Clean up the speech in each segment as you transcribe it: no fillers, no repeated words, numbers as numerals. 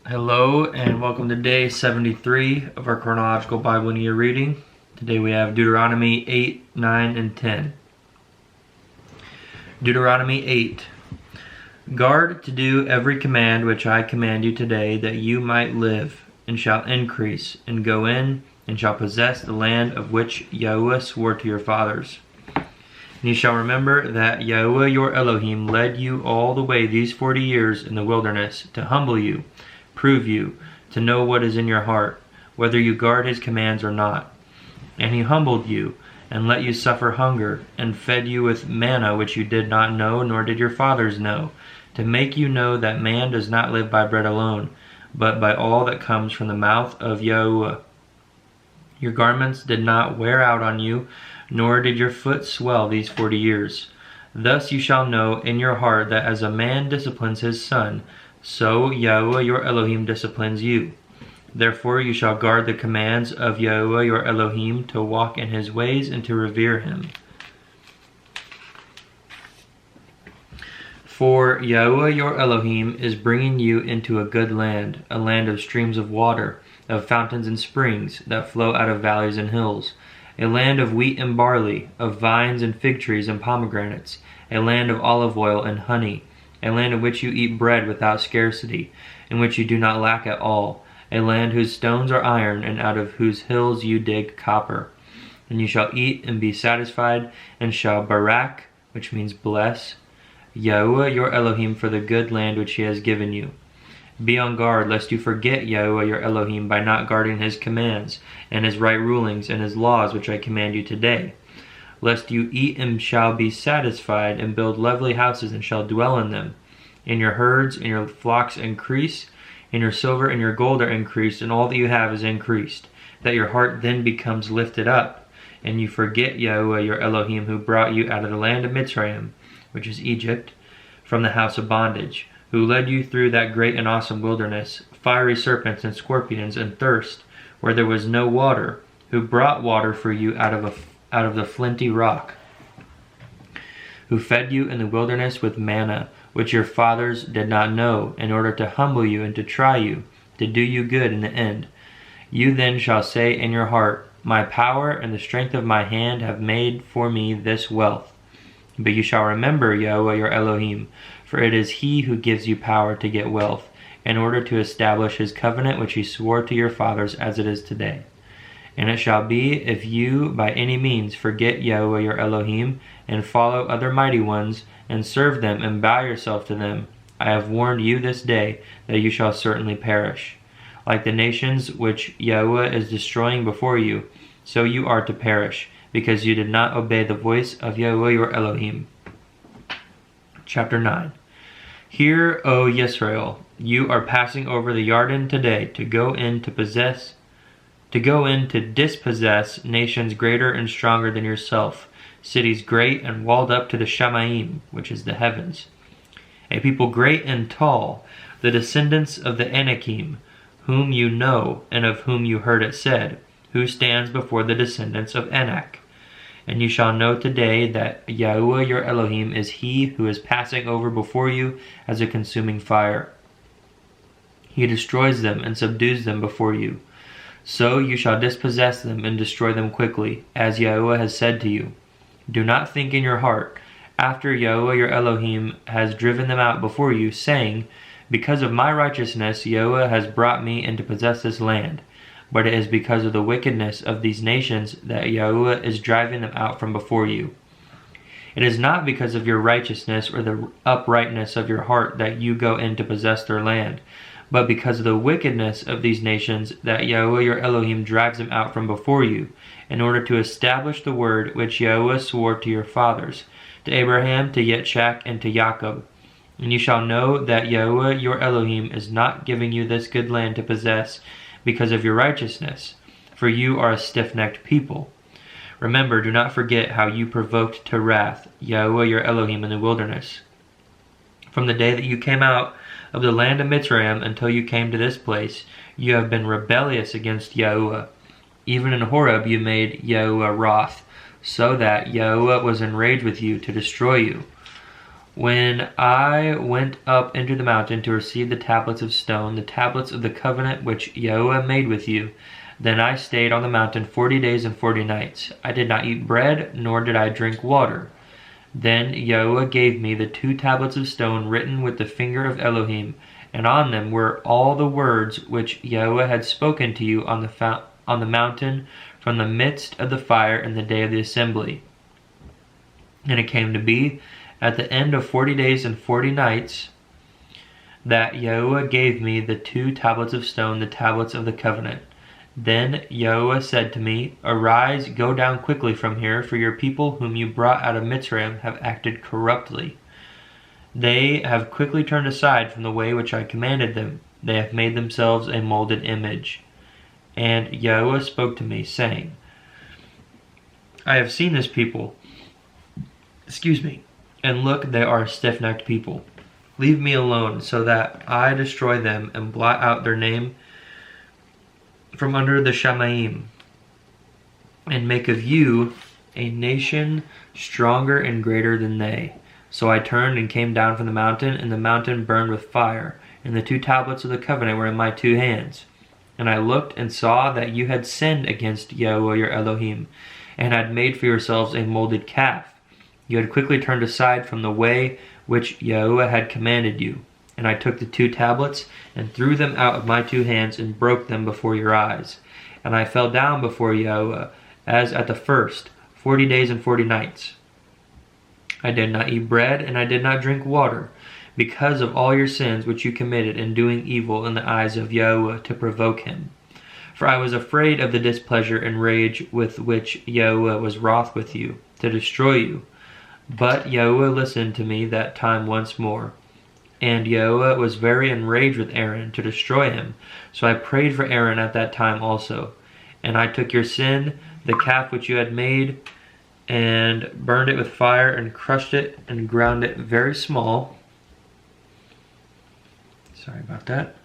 Hello and welcome to day 73 of our chronological Bible in a year reading. Today we have Deuteronomy 8, 9, and 10. Deuteronomy 8. Guard to do every command which I command you today, that you might live, and shall increase, and go in, and shall possess the land of which Yahuwah swore to your fathers. And you shall remember that Yahuwah your Elohim led you all the way these 40 years in the wilderness, to humble you, prove you, to know what is in your heart, whether you guard his commands or not. And he humbled you, and let you suffer hunger, and fed you with manna which you did not know, nor did your fathers know, to make you know that man does not live by bread alone, but by all that comes from the mouth of Yahuwah. Your garments did not wear out on you, nor did your foot swell these 40 years. Thus you shall know in your heart that as a man disciplines his son, so Yahuwah your Elohim disciplines you. Therefore you shall guard the commands of Yahuwah your Elohim, to walk in his ways and to revere him. For Yahuwah your Elohim is bringing you into a good land, a land of streams of water, of fountains and springs that flow out of valleys and hills, a land of wheat and barley, of vines and fig trees and pomegranates, a land of olive oil and honey, a land in which you eat bread without scarcity, in which you do not lack at all, a land whose stones are iron, and out of whose hills you dig copper. And you shall eat and be satisfied, and shall barak, which means bless, Yahuwah your Elohim for the good land which he has given you. Be on guard lest you forget Yahuwah your Elohim by not guarding his commands, and his right rulings, and his laws which I command you today. Lest you eat and shall be satisfied, and build lovely houses and shall dwell in them. And your herds and your flocks increase, and your silver and your gold are increased, and all that you have is increased, that your heart then becomes lifted up, and you forget Yahuwah your Elohim, who brought you out of the land of Mitzrayim, which is Egypt, from the house of bondage, who led you through that great and awesome wilderness, fiery serpents and scorpions and thirst, where there was no water, who brought water for you out of the flinty rock, who fed you in the wilderness with manna, which your fathers did not know, in order to humble you and to try you, to do you good in the end. You then shall say in your heart, my power and the strength of my hand have made for me this wealth. But you shall remember Yahuwah your Elohim, for it is he who gives you power to get wealth, in order to establish his covenant which he swore to your fathers, as it is today. And it shall be, if you by any means forget Yahuwah your Elohim, and follow other mighty ones, and serve them, and bow yourself to them, I have warned you this day that you shall certainly perish. Like the nations which Yahuwah is destroying before you, so you are to perish, because you did not obey the voice of Yahuwah your Elohim. Chapter 9. Hear, O Yisrael, you are passing over the Yarden today, to go in to dispossess nations greater and stronger than yourself, cities great and walled up to the Shamayim, which is the heavens, a people great and tall, the descendants of the Anakim, whom you know, and of whom you heard it said, who stands before the descendants of Anak. And you shall know today that Yahuwah your Elohim is he who is passing over before you as a consuming fire. He destroys them and subdues them before you. So you shall dispossess them and destroy them quickly, as Yahuwah has said to you. Do not think in your heart, after Yahuwah your Elohim has driven them out before you, saying, because of my righteousness Yahuwah has brought me in to possess this land. But it is because of the wickedness of these nations that Yahuwah is driving them out from before you. It is not because of your righteousness or the uprightness of your heart that you go in to possess their land, but because of the wickedness of these nations that Yahuwah your Elohim drives them out from before you, in order to establish the word which Yahuwah swore to your fathers, to Abraham, to Yitzchak, and to Jacob. And you shall know that Yahuwah your Elohim is not giving you this good land to possess because of your righteousness, for you are a stiff-necked people. Remember, do not forget how you provoked to wrath Yahuwah your Elohim in the wilderness. From the day that you came out of the land of Mitzrayim until you came to this place, you have been rebellious against Yahuwah. Even in Horeb you made Yahuwah wroth, so that Yahuwah was enraged with you to destroy you. When I went up into the mountain to receive the tablets of stone, the tablets of the covenant which Yahuwah made with you, then I stayed on the mountain 40 days and 40 nights. I did not eat bread, nor did I drink water. Then Yahuwah gave me the 2 tablets of stone written with the finger of Elohim, and on them were all the words which Yahuwah had spoken to you on the mountain from the midst of the fire in the day of the assembly. And it came to be, at the end of 40 days and 40 nights, that Yahuwah gave me the 2 tablets of stone, the tablets of the covenant. Then Yahuwah said to me, Arise, go down quickly from here, for your people whom you brought out of Mitzrayim have acted corruptly. They have quickly turned aside from the way which I commanded them. They have made themselves a molded image. And Yahuwah spoke to me, saying, I have seen this people, and look, they are a stiff-necked people. Leave me alone, so that I destroy them and blot out their name from under the Shamaim, and make of you a nation stronger and greater than they. So I turned and came down from the mountain, and the mountain burned with fire, and the 2 tablets of the covenant were in my 2 hands. And I looked and saw that you had sinned against Yahuwah your Elohim, and had made for yourselves a molded calf. You had quickly turned aside from the way which Yahuwah had commanded you. And I took the 2 tablets, and threw them out of my 2 hands, and broke them before your eyes. And I fell down before Yahuwah, as at the first, 40 days and 40 nights. I did not eat bread, and I did not drink water, because of all your sins which you committed in doing evil in the eyes of Yahuwah to provoke him. For I was afraid of the displeasure and rage with which Yahuwah was wroth with you, to destroy you. But Yahuwah listened to me that time once more. And Yahuwah was very enraged with Aaron to destroy him. So I prayed for Aaron at that time also. And I took your sin, the calf which you had made, and burned it with fire, and crushed it, and ground it very small. Sorry about that.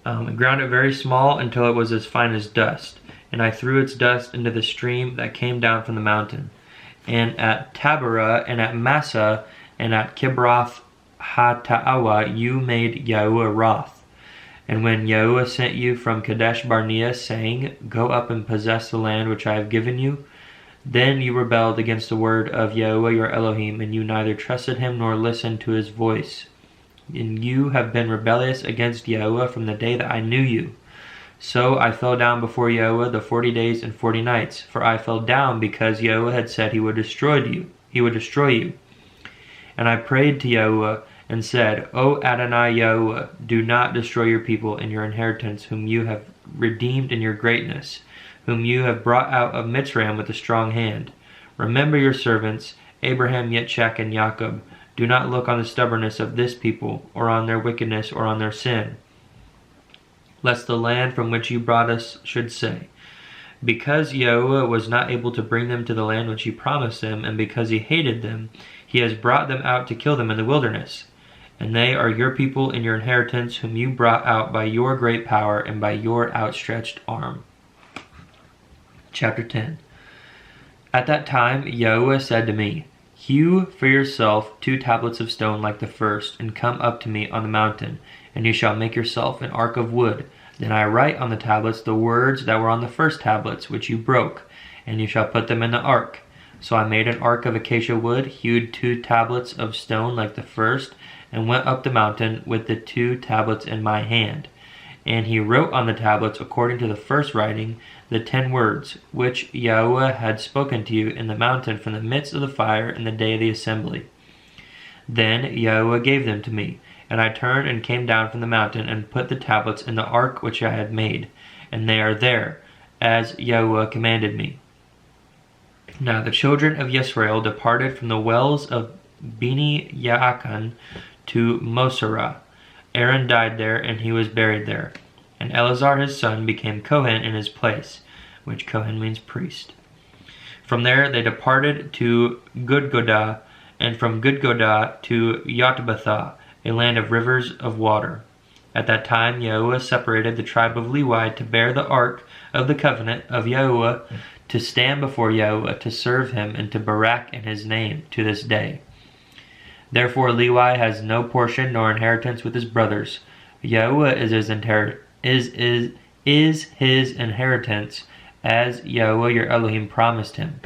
And ground it very small until it was as fine as dust. And I threw its dust into the stream that came down from the mountain. And at Taberah, and at Massa, and at Kibroth Hataawa you made Yahuwah wroth. And when Yahuwah sent you from Kadesh Barnea, saying, Go up and possess the land which I have given you, then you rebelled against the word of Yahuwah your Elohim, and you neither trusted him nor listened to his voice. And you have been rebellious against Yahuwah from the day that I knew you. So I fell down before Yahuwah the 40 days and 40 nights, for I fell down because Yahuwah had said he would destroy you. And I prayed to Yahuwah and said, O Adonai Yahuwah, do not destroy your people and your inheritance, whom you have redeemed in your greatness, whom you have brought out of Mitzrayim with a strong hand. Remember your servants, Abraham, Yitzchak, and Jacob. Do not look on the stubbornness of this people, or on their wickedness, or on their sin, lest the land from which you brought us should say, Because Yahuwah was not able to bring them to the land which he promised them, and because he hated them, he has brought them out to kill them in the wilderness. And they are your people and your inheritance, whom you brought out by your great power and by your outstretched arm. Chapter 10. At that time Yahuwah said to me, Hew for yourself 2 tablets of stone like the first, and come up to me on the mountain, and you shall make yourself an ark of wood. Then I write on the tablets the words that were on the first tablets, which you broke, and you shall put them in the ark. So I made an ark of acacia wood, hewed 2 tablets of stone like the first, and went up the mountain with the 2 tablets in my hand. And he wrote on the tablets, according to the first writing, the 10 words, which Yahuwah had spoken to you in the mountain from the midst of the fire in the day of the assembly. Then Yahuwah gave them to me, and I turned and came down from the mountain, and put the tablets in the ark which I had made, and they are there, as Yahuwah commanded me. Now the children of Yisrael departed from the wells of Beni Yaakan to Moserah. Aaron died there, and he was buried there. And Eleazar his son became Kohen in his place, which Kohen means priest. From there they departed to Gudgodah, and from Gudgodah to Yotbatha, a land of rivers of water. At that time Yahuwah separated the tribe of Levi to bear the ark of the covenant of Yahuwah to stand before Yahuwah, to serve him, and to barak in his name to this day. Therefore Levi has no portion nor inheritance with his brothers. Yahuwah is his inheritance, as Yahuwah your Elohim promised him.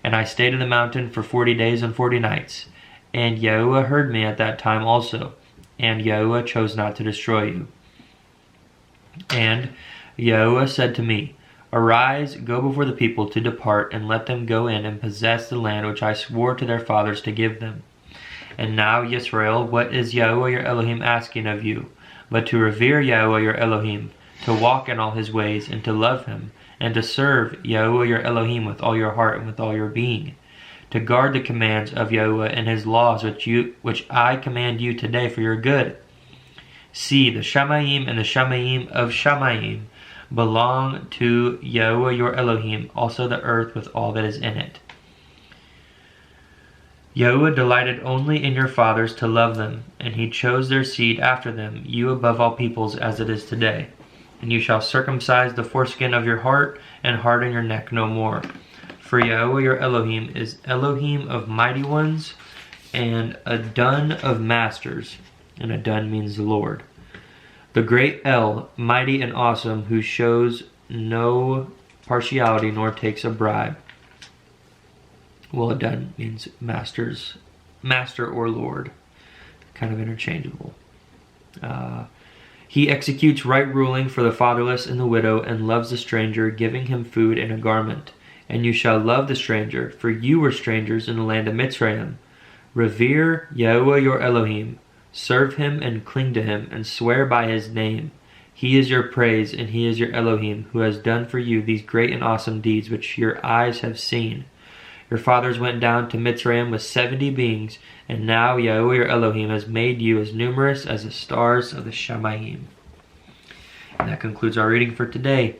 And I stayed in the mountain for 40 days and 40 nights. And Yahuwah heard me at that time also, and Yahuwah chose not to destroy you. And Yahuwah said to me, Arise, go before the people to depart, and let them go in and possess the land which I swore to their fathers to give them. And now, Yisrael, what is Yahuwah your Elohim asking of you, but to revere Yahuwah your Elohim, to walk in all his ways, and to love him, and to serve Yahuwah your Elohim with all your heart and with all your being, to guard the commands of Yahuwah and his laws which I command you today for your good. See, the Shamayim and the Shamayim of Shamayim belong to Yahuwah your Elohim, also the earth with all that is in it. Yahuwah delighted only in your fathers to love them, and he chose their seed after them, you above all peoples, as it is today. And you shall circumcise the foreskin of your heart, and harden your neck no more. For Yahuwah your Elohim is Elohim of mighty ones, and Adon of masters. And Adon means the Lord. The great El, mighty and awesome, who shows no partiality nor takes a bribe. Well, Adon means master or Lord. Kind of interchangeable. He executes right ruling for the fatherless and the widow, and loves the stranger, giving him food and a garment. And you shall love the stranger, for you were strangers in the land of Mitzrayim. Revere Yahuwah your Elohim. Serve him and cling to him, and swear by his name. He is your praise, and he is your Elohim, who has done for you these great and awesome deeds which your eyes have seen. Your fathers went down to Mitzrayim with 70 beings, and now Yahuwah your Elohim has made you as numerous as the stars of the Shamayim. And that concludes our reading for today.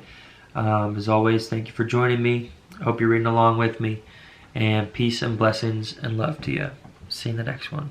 As always, thank you for joining me. I hope you're reading along with me. And peace and blessings and love to you. See you in the next one.